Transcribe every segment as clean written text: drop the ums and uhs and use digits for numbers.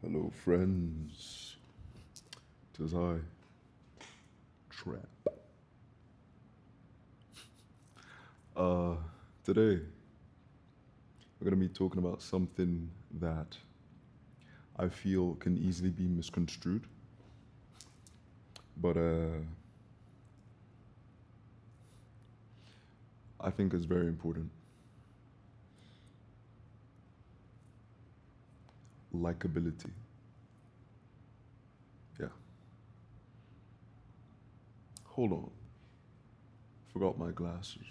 Hello, friends. Tis I, Trap. Uh, Today we're gonna be talking about something that I feel can easily be misconstrued, but I think is very important. Likability. Yeah. Hold on. Forgot my glasses.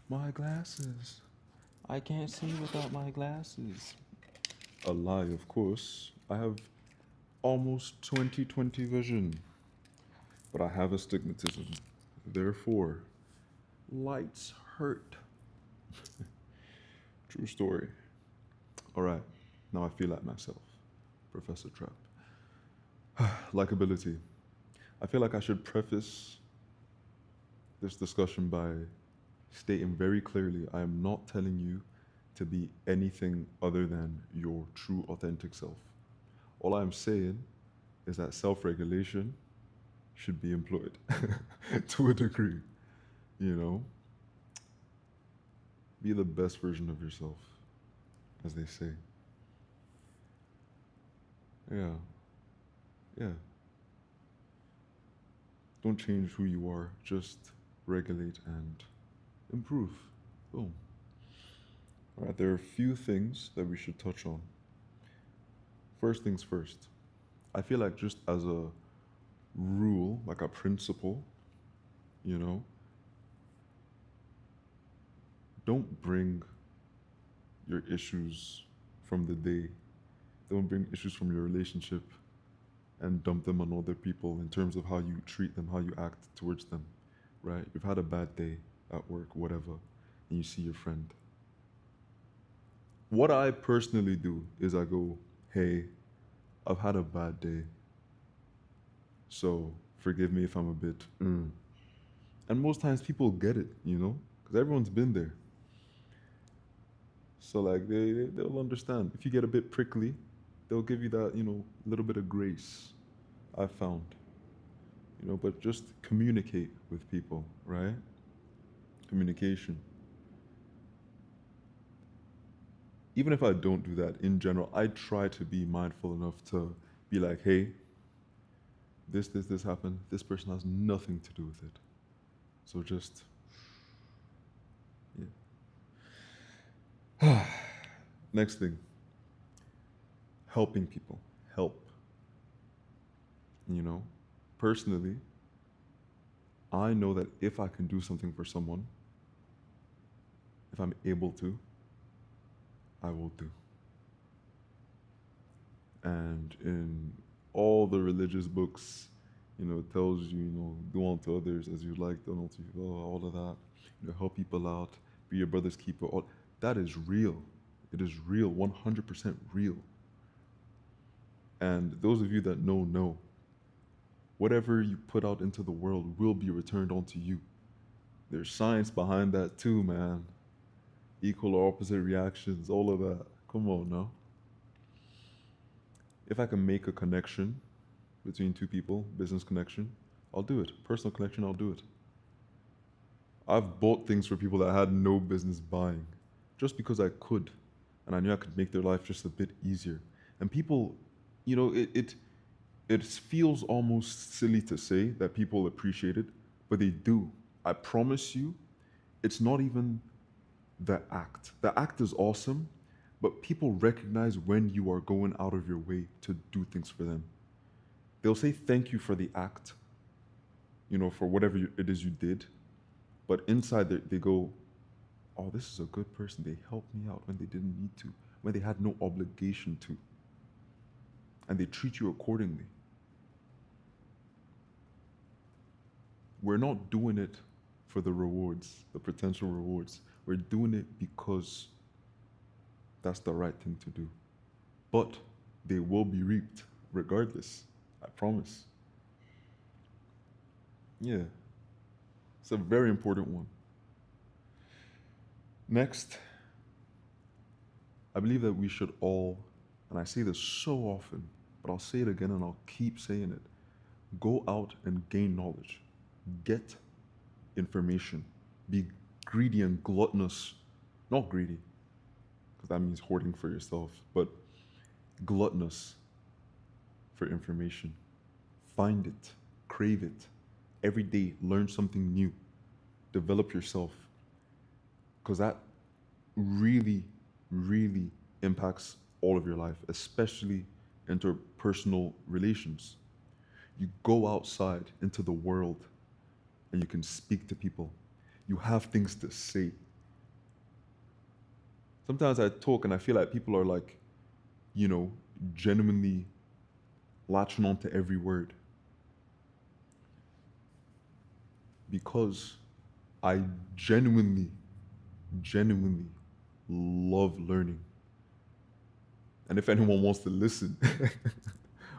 My glasses. I can't see without my glasses. A lie, of course. I have almost 20/20 vision, but I have astigmatism. Therefore, lights hurt. True story. All right, now I feel like myself, Professor Trap. Likability. I feel like I should preface this discussion by stating very clearly I am not telling you to be anything other than your true, authentic self. All I'm saying is that self regulation should be employed to a degree, you know? Be the best version of yourself, as they say. Yeah, yeah. Don't change who you are, just regulate and improve. Boom. All right, there are a few things that we should touch on. First things first, I feel like just as a rule, like a principle, you know, don't bring your issues from the day, don't bring issues from your relationship and dump them on other people in terms of how you treat them, how you act towards them, right? You've had a bad day at work, whatever, and you see your friend. What I personally do is I go, hey, I've had a bad day, so forgive me if I'm a bit. And most times people get it, because everyone's been there. So like they'll understand. If you get a bit prickly, they'll give you that little bit of grace. I've found, but just communicate with people, right? Communication. Even if I don't do that in general, I try to be mindful enough to be like, hey, this happened. This person has nothing to do with it. So just, yeah. Next thing, helping people. Help. You know, personally, I know that if I can do something for someone, if I'm able to, I will do. And in all the religious books, it tells you, do unto others as you like done unto you, all of that. Help people out, be your brother's keeper. All that is real. It is real, 100% real. And those of you that know, whatever you put out into the world will be returned onto you. There's science behind that too, man. Equal or opposite reactions, all of that. Come on now. If I can make a connection between two people, business connection, I'll do it. Personal connection, I'll do it. I've bought things for people that I had no business buying just because I could. And I knew I could make their life just a bit easier. And people, it feels almost silly to say that people appreciate it, but they do. I promise you, it's not even the act. The act is awesome, but people recognize when you are going out of your way to do things for them. They'll say thank you for the act, for whatever it is you did, but inside they go, oh, this is a good person. They helped me out when they didn't need to, when they had no obligation to, and they treat you accordingly. We're not doing it for the rewards, the potential rewards. We're doing it because that's the right thing to do. But they will be reaped regardless. I promise. Yeah, it's a very important one. Next, I believe that we should all And I say this so often, but I'll say it again and I'll keep saying it. Go out and gain knowledge. Get information. Be greedy and gluttonous. Not greedy, because that means hoarding for yourself, but gluttonous for information. Find it, crave it. Every day, learn something new. Develop yourself, because that really, really impacts all of your life, especially interpersonal relations. You go outside into the world and you can speak to people. You have things to say. Sometimes I talk and I feel like people are like, you know, genuinely latching on to every word because I genuinely love learning. And if anyone wants to listen,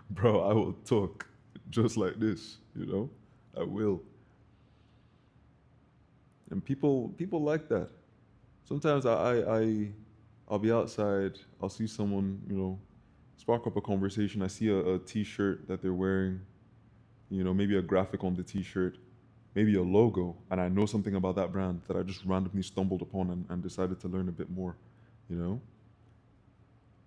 bro, I will talk just like this, you know? I will. And people like that. Sometimes I'll be outside, I'll see someone, you know, spark up a conversation. I see a t-shirt that they're wearing, you know, maybe a graphic on the t-shirt, maybe a logo, and I know something about that brand that I just randomly stumbled upon and decided to learn a bit more, you know?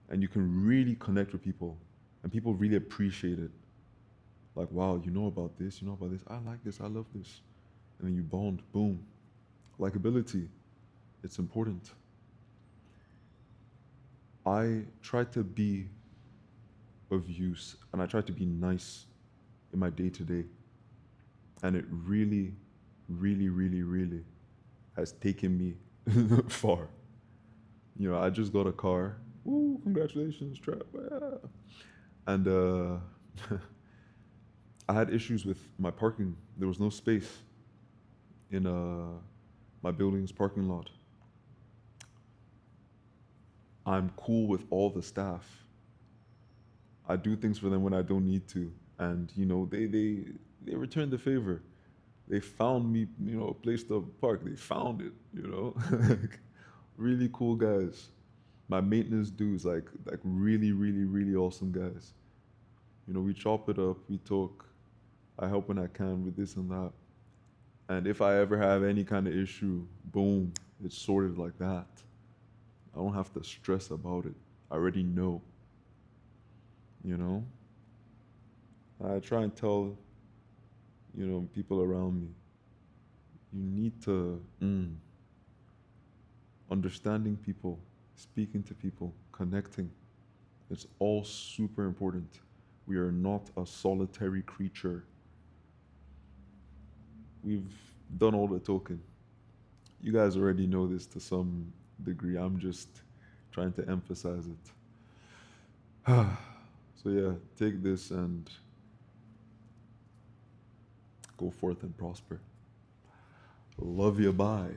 And you can really connect with people and people really appreciate it. Like, wow, you know about this, you know about this. I like this, I love this. And then you bond, boom. Likability, it's important. I try to be of use and I try to be nice in my day to day. And it really, really has taken me far. You know, I just got a car. Woo, congratulations, Trap. Yeah. And I had issues with my parking. There was no space in my building's parking lot. I'm cool with all the staff. I do things for them when I don't need to. And, you know, they returned the favor. They found me, you know, a place to park. They found it, you know. Really cool guys. My maintenance dudes, like really awesome guys. You know, we chop it up, we talk. I help when I can with this and that. And if I ever have any kind of issue, boom, it's sorted like that. I don't have to stress about it. I already know, you know? I try and tell, you know, people around me, you need to understanding people, speaking to people, connecting. It's all super important. We are not a solitary creature. We've done all the talking. You guys already know this to some degree. I'm just trying to emphasize it. So, yeah, take this and go forth and prosper. Love you. Bye.